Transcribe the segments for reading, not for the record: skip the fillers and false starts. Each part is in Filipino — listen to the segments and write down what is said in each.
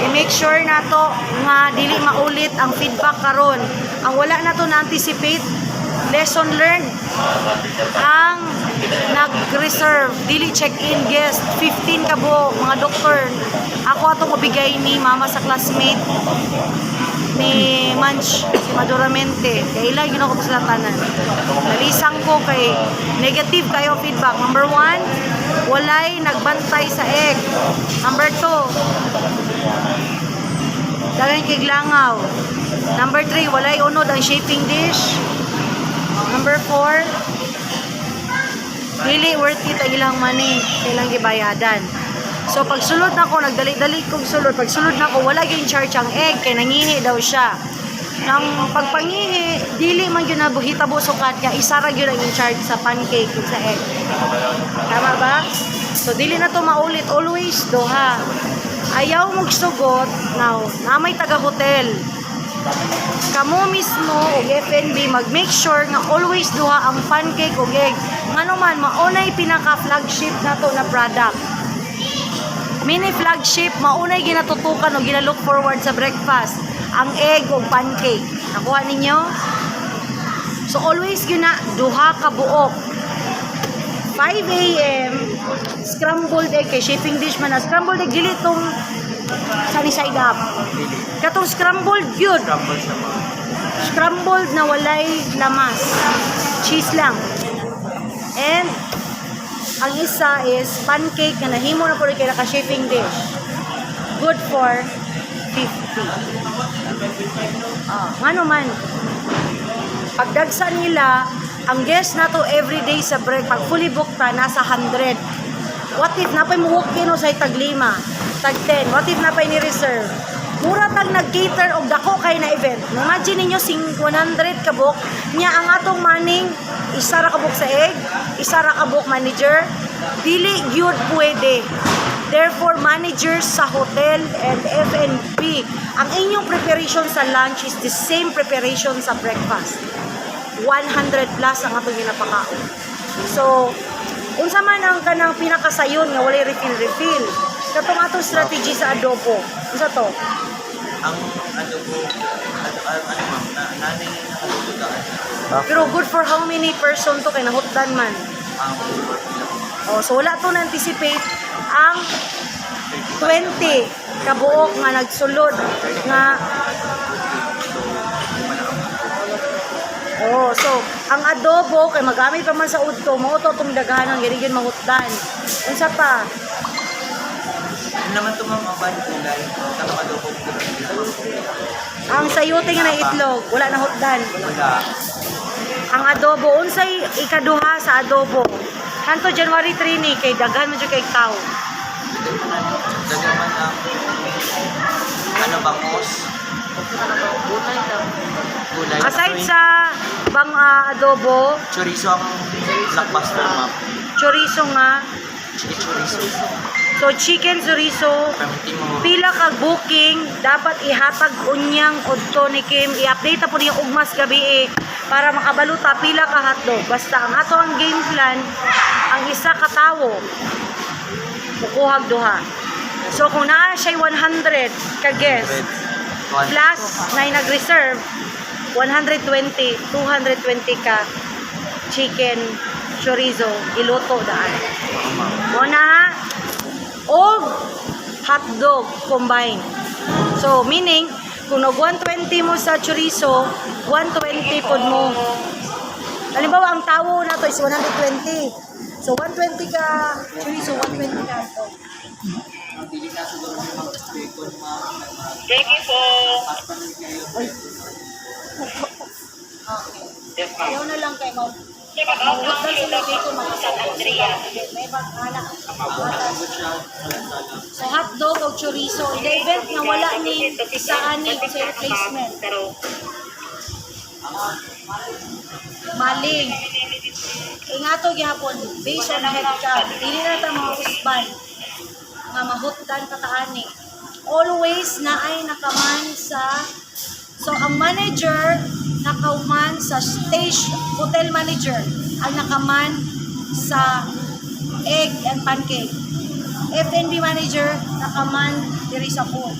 i-make sure nato nga dili maulit ang feedback karon. Ang wala nato na anticipate, lesson learned. Ang nag-reserve, dili check-in guest, 15 kabo mga doktor. Ako atong mabigay ni mama sa classmate ni Manch, si Maduramente. Kaya ilang yun ako sa tanan. Nalisang ko kay negative kayo feedback. Number 1, walay nagbantay sa egg. Number 2, dagan kiglangaw. Number 3, walay unod ang shaping dish. Number 4, dili worth it ang ilang money, kailang gibayadan. So pagsulod na ko, nagdali-dali kong sulod. Pagsulod na ko, wala gyud charge ang egg kay nangihi daw siya. Nang pagpangihi, dili man gyud nabuhitabo sukat kaya isa ra gyud ang in-charge sa pancake ug sa egg. Tama ba? So dili na to maulit, always duha. Ayaw mong sugot, now, na may taga-hotel. Kamo mismo og F&B mag-make sure nga always duha ang pancake ug egg. Ngano man maunay pinaka-flagship nato na product. Mini flagship maunay ginatutukan o ginalook forward sa breakfast ang egg o pancake. Nakuha ninyo? So always gina duha ka buok. 5 a.m. scrambled egg kay shaping dish man na scrambled egg dili tong sunny side up. Katong scrambled yun. Scrambled na walay lamas. Cheese lang. And ang isa is pancake na nahimo na po rin kaya naka-shaping dish. Good for 50. Ano man. Pagdagsa nila, ang guest na to everyday sa break, pag fully booked ta, nasa 100. What if napay mo walk-in o sa tag 5, tag 10? What if napay ni-reserve? Mura tag nag-cater og dako kay na event. Imagine ninyo 100 kabuk nya ang atong manning isa ra kabuk sa egg, isa ra kabuk manager. Dili gyud pwede. Therefore, managers sa hotel and F&B, ang inyong preparation sa lunch is the same preparation sa breakfast. 100 plus ang atong ginapakaon. So, unsa man ang kanang pinakasayon nga walay refill. Katong atong strategy sa adobo. Unsa to? Ang adobo, nanay nakatulugan. Pero good for how many person to kay nahutdan man? So wala to na-anticipate ang 20 kabuok nga nagsulod nga so ang adobo kay magamit pa man sa udto mo to tumidaghan ang girigin mahutdan. Unsa pa? Naman to mga bad kulay. Katong adobo. Ang sayote nga na itlog, wala na hutdan. Wala. Ang adobo, unsay ikaduha sa adobo? Kanto January 3 ni, kay daghan mo dyan kay tao. Daghan man ang bangos. Gulay. Aside sa adobo, Chorizo ang blockbuster, ma'am. chorizo nga. Chorizo. So chicken chorizo, pila ka booking, dapat ihatag unyang udto ni Kim. I-update po niya ugmas gabi para makabaluta pila ka hotdog. Basta ang ato ang game plan, ang isa ka tawo kukuhag duha. So kung naa siya 100 ka guest plus na nag-reserve 120, 220 ka chicken chorizo iluto daan. Muna ha o hotdog combined. So meaning kung nag 120 mo sa chorizo, 120 pod mo. Halimbawa ang tawo na to is 120. So 120 ka chorizo, 120 ka hotdog. Thank you po. Ayaw na lang kay mo. Maulat na sila dito mga San Andrea. May bagala. So hotdog o chorizo. In the event na wala ni isaan ni sa replacement. Maling. Ingato gihapon. Based on headcount. Dili na ta mga usban. Nga mahutdan kataani. Always na ay nakaman sa ang manager nakaman sa stage, hotel manager ang nakaman sa egg and pancake. F&B manager nakaman diri sa food.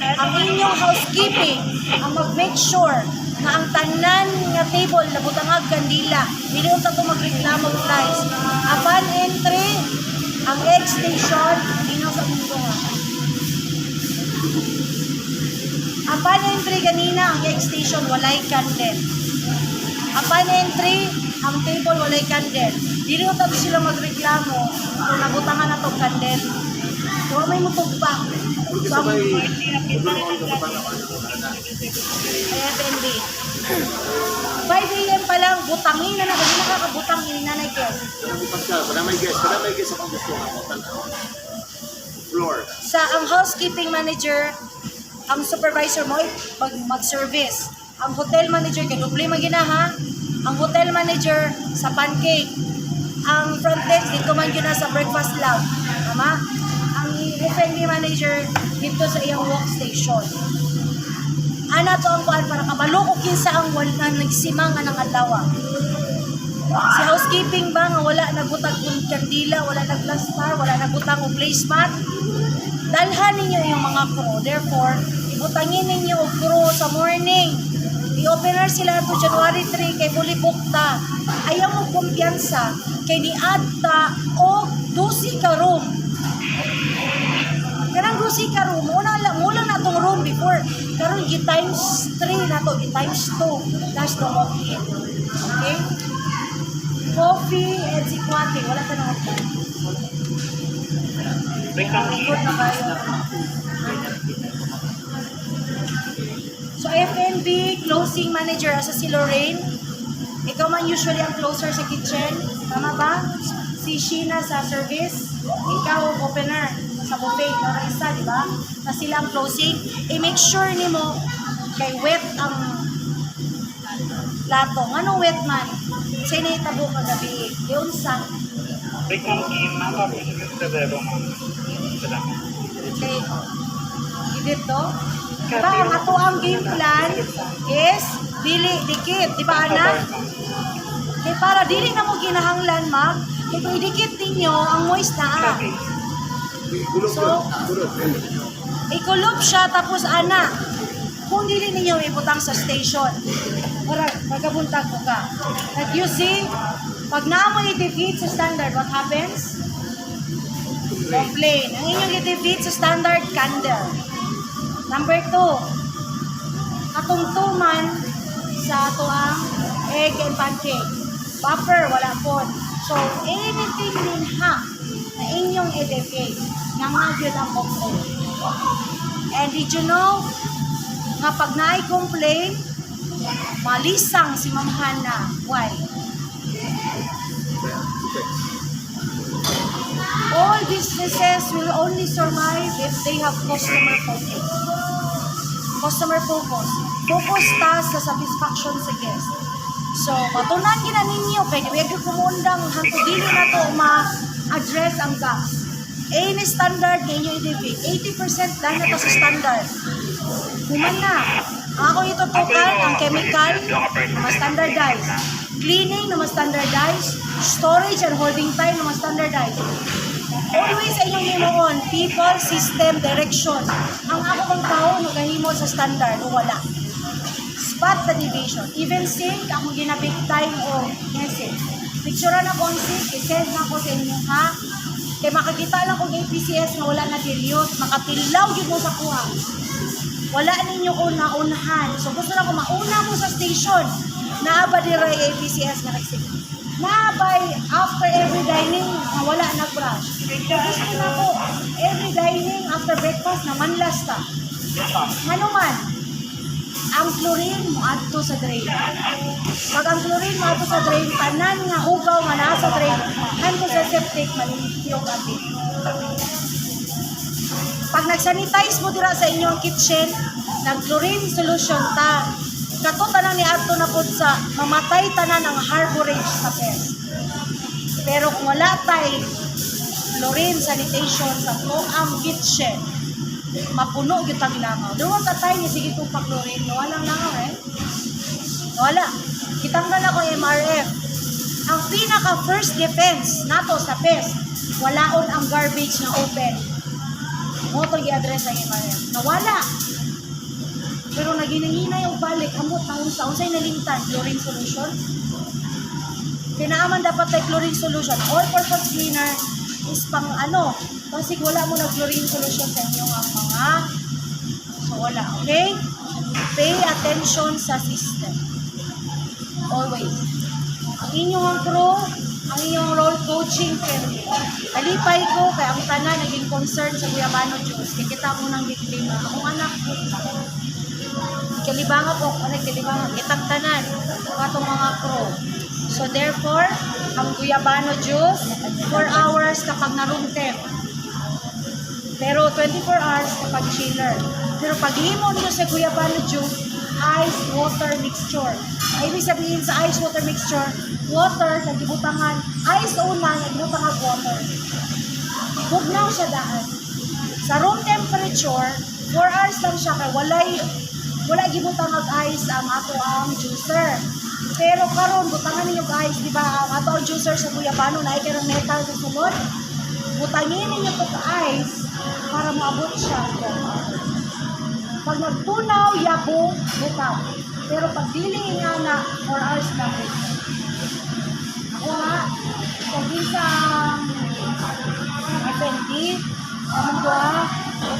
Ang inyong housekeeping ang mag-make sure na ang tanan nga table na butangag kandila dili unta ko magreklamo guys. Upon entry ang egg station inaw sa mundo nga. Upon entry ganina ang egg station walay candle. Upon entry ang table walay candle. Dili unta sila magreklamo kung nabutangan na tong candle. So may mutugpa. So, ang F&B. 5 a.m. pa lang, butangin na kasi nakakabutang yung nanay Kes. Para may guest sa pang gusto nga mo. Floor. Sa ang housekeeping manager, ang supervisor mo, mag-service. Ang hotel manager, kay doble maginaha. Ang hotel manager sa pancake. Ang front desk, dito man yun na sa breakfast lounge. Tama? Ang F&B manager, dito sa iyang workstation. Ana to ang kuan para kabalo ko kinsa ang wala nagsimang nga ng adlaw. Si housekeeping ba nga wala nagbutang og kandila, wala nagplastar, wala nagbutang og placemat. Dalhan ninyo yung mga crew. Therefore, ibutangin ninyo og crew sa morning. I-opener sila to January 3 kay fully booked ta. Ayaw mo kumpiyansa kay niadta og 12 ka room. Kanang Lucy ka room, muna na itong room before. Karon i-times 3 na to, i-times 2. That's the coffee. Okay? Coffee and sikwate. Wala ka na ako. Good na kayo. So, F&B, closing manager, asa si Lorraine. Ikaw man usually ang closer sa kitchen. Tama ba? Si Sheena sa service. Ikaw ang opener sa buffet, na isa, di ba? Na sila ang closing. I-make sure ni mo kay wet ang plato. Anong wet man? Sa initabo kagabi. Yun sa kay dito. Diba, ang ato ang game plan is dili dikit, di ba ana? Kay para dili na mo ginahanglan mag, kay kung idikit ninyo ang moist na So, ikulob siya tapos ana. Kung dili ninyo ibutang sa station, para magabuntag ko ka. Like you see, pag naamon i-defeat sa standard, what happens? Complain. Ang inyong i-defeat sa standard, candle. Number 2, katungtuman sa ato ang egg and pancake. Buffer, wala po. So, anything din ha na inyong i-defeat, nangagyod ang complaint. And did you know, nga pag na-complain, malisang si Ma'am Hannah. Why? All businesses will only survive if they have customer focus. Customer focus. Focus ta sa satisfaction sa guest. So, matunan gina ninyo, kaya di kumundang hangtod dili na to ma-address ang gaps. Any standard ninyo i-defeat. 80% lang na to sa standard. Human na. Ako itutukan ang chemical na ma-standardize. Cleaning na ma-standardize. Storage and holding time na ma-standardize. Always sa inyong himuon, people, system, direction. Ang ako kong tao, magahimo sa standard o wala. Spot the deviation. Even sink, akong ginabig time o message. Picturean ako ang sink, i-send na ako sa inyo, ha? Kaya makakita lang kong APCS na wala na period, makatilaw yun mo sa kuha. Wala ninyo ko naunahan. So gusto na ko mauna mo sa station. Naaba dira yung APCS na nagsig. Naabay after every dining na wala nag-brush. So gusto na ko every dining after breakfast na manlas ta. Ano man, ang chlorine mo adto sa drain. Pag ang chlorine mo adto sa drain, tanan nga ugaw nga naa sa drain, hanto sa septic, malintiyong atin. Pag nag-sanitize mo dira sa inyong kitchen, nag-chlorine solution ta. Kato tanang ni adto na pod sa mamatay tanan ang harborage sa pest. Pero kung wala tay chlorine sanitation sa toang kitchen, mapuno gyud ang langaw. Duwa ka tay ni sige kung pa-chlorine, wala langaw Wala. Kitanggal ako MRF. Ang pinaka first defense nato sa pest walaon ang garbage na open. Mo to gi-address ang email. Nawala. Pero naginanghinay og balik amot nang unsay nalimtan chlorine solution. Kinaaman dapat tay chlorine solution. All purpose cleaner is pang ano, kasi wala mo na chlorine solution sa inyong ang mga so wala, okay? Pay attention sa system. Always. Ang inyong crew, ang inyong role coaching friendly. Alipay ko kay ang tanan naging concern sa Guyabano Diyos. Kaya kita mo ng biktima. Akong anak ko. Kalibangan po, kalibangan. Kitang tanan. Katong mga crew. So therefore, ang Guyabano Diyos, 4 hours kapag na-room temp. Pero 24 hours kapag chiller. Pero pag himo nyo sa Guyabano Diyos, ice water mixture. Ay, ibig sabihin sa ice water mixture, water sa gibutangan, ice una, gibutangan water. Bugnaw siya daan. Sa room temperature, 4 hours lang siya kaya wala gibutangan ice ang ato ang juicer. Pero karon butangan ninyo ice, di ba? Ang ato ang juicer sa Guyabano na ikarang metal sa sulod. Butangin ninyo ito ice para maabot siya. Pag nagtunaw, yabo, butaw. Pero pag dili nga na 4 hours na rin. Ako nga, pag sa FND, ang doa,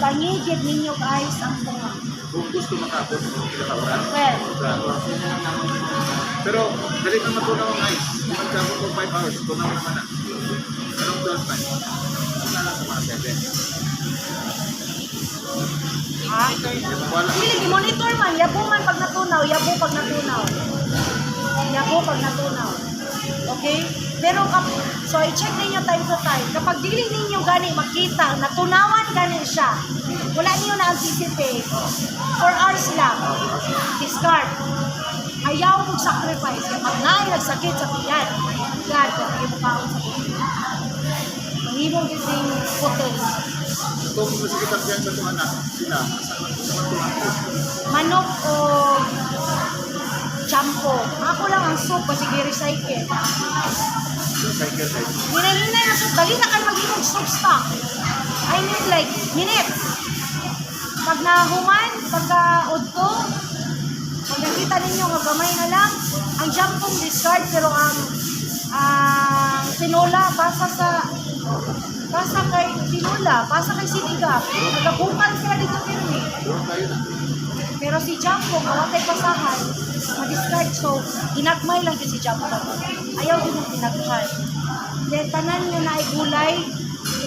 pangigid ninyo guys ang tunga. Kung gusto matapos, kinakawalan. Well, Pero, dali na matunaw ang ice. Kung magkabot ko 5 hours, tunaw naman na. Anong 12 time? Wala lang sa mga 7. ha? Wala. Dili, monitor man. Yabo man pag natunaw. Yabo pag natunaw. Yabo pag natunaw. Okay? Pero, so i-check ninyo time to time. Kapag dili ninyo gani makita, natunawan gani siya, wala niyo na anticipate. 4 hours lang. Discard. Ayaw mong sacrifice. Kapag nagsakit sa tiyan, God, kung ayaw mo kaon sa tiyan. Mahimong gising photos. Kung masikip ang yan sa itong anak, sila, Manok o champo. Ako lang ang soup kasi gi-recycle. sa cycle side. Hinay-hinay na soup. Dali na kayo mag-inog soup stock. I need like minutes. Pag nahuman, pagka-udto, pag nakita ninyo nga gamay na lang, ang jampong discard pero ang tinola basa kay tinola, basa kay sinigang. Nagabukan sila dito pirmi. Doon tayo na. Pero si Jampo, kawatay pasahan, ma-discard. So, ginagmay lang din si Jampo. Ayaw din yung ginagmay. Then, tanan nyo na ay gulay,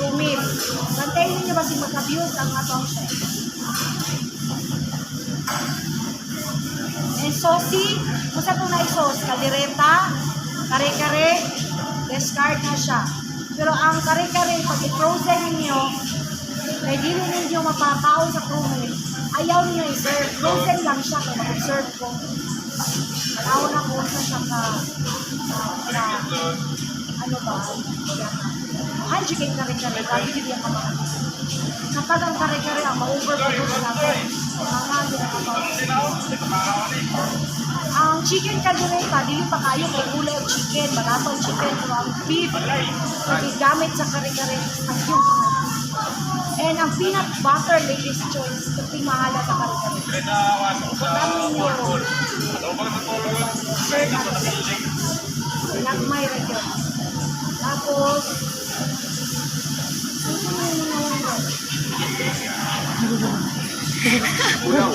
rumil. Bantayin ninyo ba si mag-abuse ang atong siya. And saucy, kung sa itong na-sauce, kaldereta, kare-kare, discard na siya. Pero ang kare-kare, pag i-frozen ninyo, kaya dili ninyo mapakaon sa crewmate, ayaw niyo i-serve. Frozen lang siya kung mag-serve ko. Ayaw na po sa siya na ano ba? Handshake kare-kare, lagi din yung mga kapag ang kare-kare ang ma-overproduce natin, ang chicken kaldereta, dili pa kayo kay gulay o chicken, bagatong chicken, pero ang beef, gamit sa kare-kare, ang yung and ang peanut butter, ladies' choice, kasi mahala sa kare-kare. Pagkamin nyo, sir na kasi, nagmay rin yun. Tapos, Ulaw.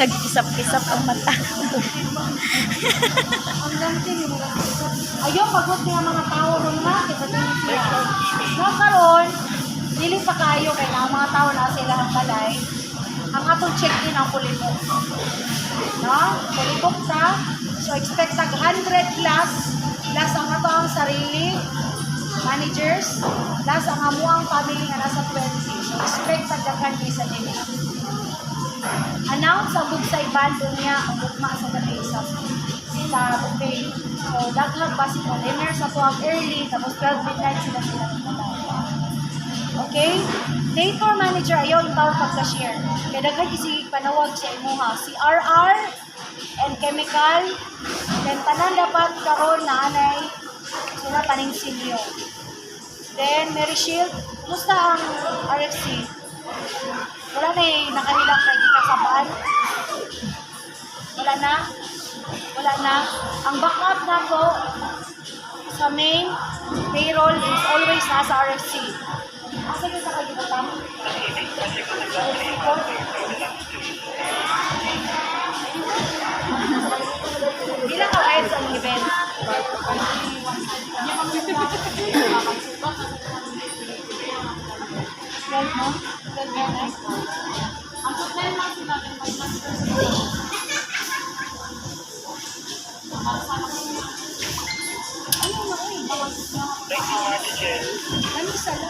nag-isap-isap ang mata. Ang lantin yung mga ayaw, pagod niya mga tao ron nga, kasi siya. No, karon, dili pa kayo, kaya ang mga tao na sila ang balay, ang atong check-in ang kulibok. No? Kulibok ka, so expect tag 100 plus ang ato ang sarili, managers, plus ang amuang family nga nasa 20. So expect tag daghan sa nila. Announce ang bugsay bando niya ang bugma sa gabi sa buffet. So, daghang basic on dinner sa tuwag early, tapos 12 midnight sila naglalaro. Okay? Day tour manager, ayaw yung tawag pag-cashier. Kaya daghan isi panawag sa imo ha. Si RR and chemical. Then tanan dapat karon na anay sila taning silyo. Then Mary Shield, musta ang RFC? Wala na nakahilang kay kasabaan. Wala na. Wala na. Ang backup na po sa main payroll is always nasa RFC. Asa yun sa kagibatang? Bilang ka ayos ang event. Ano sala?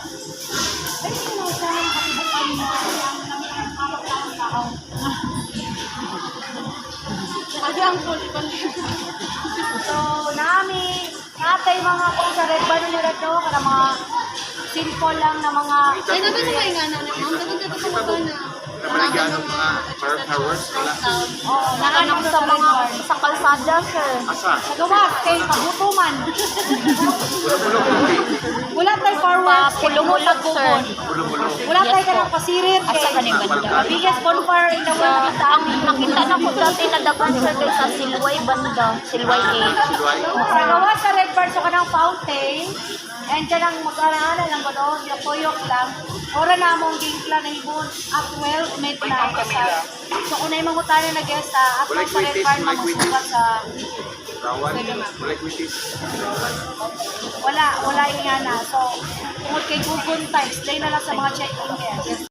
Ay, sino sa nang kakibutan mo ang tao? Kasi ang so, natay mga kung sa red bar nila to, kada mga simple lang na mga... Ay, natin sa mga na ma'am. Natin dito sa mga na. Naman ng mga fireworks, wala. Oo, nahanap sa mga sa kalsada, sir. Asa? Nagawas, kay kabutuman. Bulong-bulong, hindi. Wala tayo fireworks, kay lumutag bubon. Bulong-bulong. Wala tayo ka ng pasirit, kay biggest bonfire in the world. Ang nakita na ko dati na dapat sir kay sa Silway banda. Silway A. Silway. Sa gawas sa red bar, so ka ng fountain. And dyan ang mag-arana lang ko doon, yung kuyok lang. Ora na mong ginkla na ibon at 12 midnight. So kung na yung mga tayo na guest, at Walay sa red kwitis, bar, walay kwitis. mamusukat sa... Rawan. Wala kwitis. Wala yung nga na. So, kung kay Google Times, stay na lang sa mga check-in guests.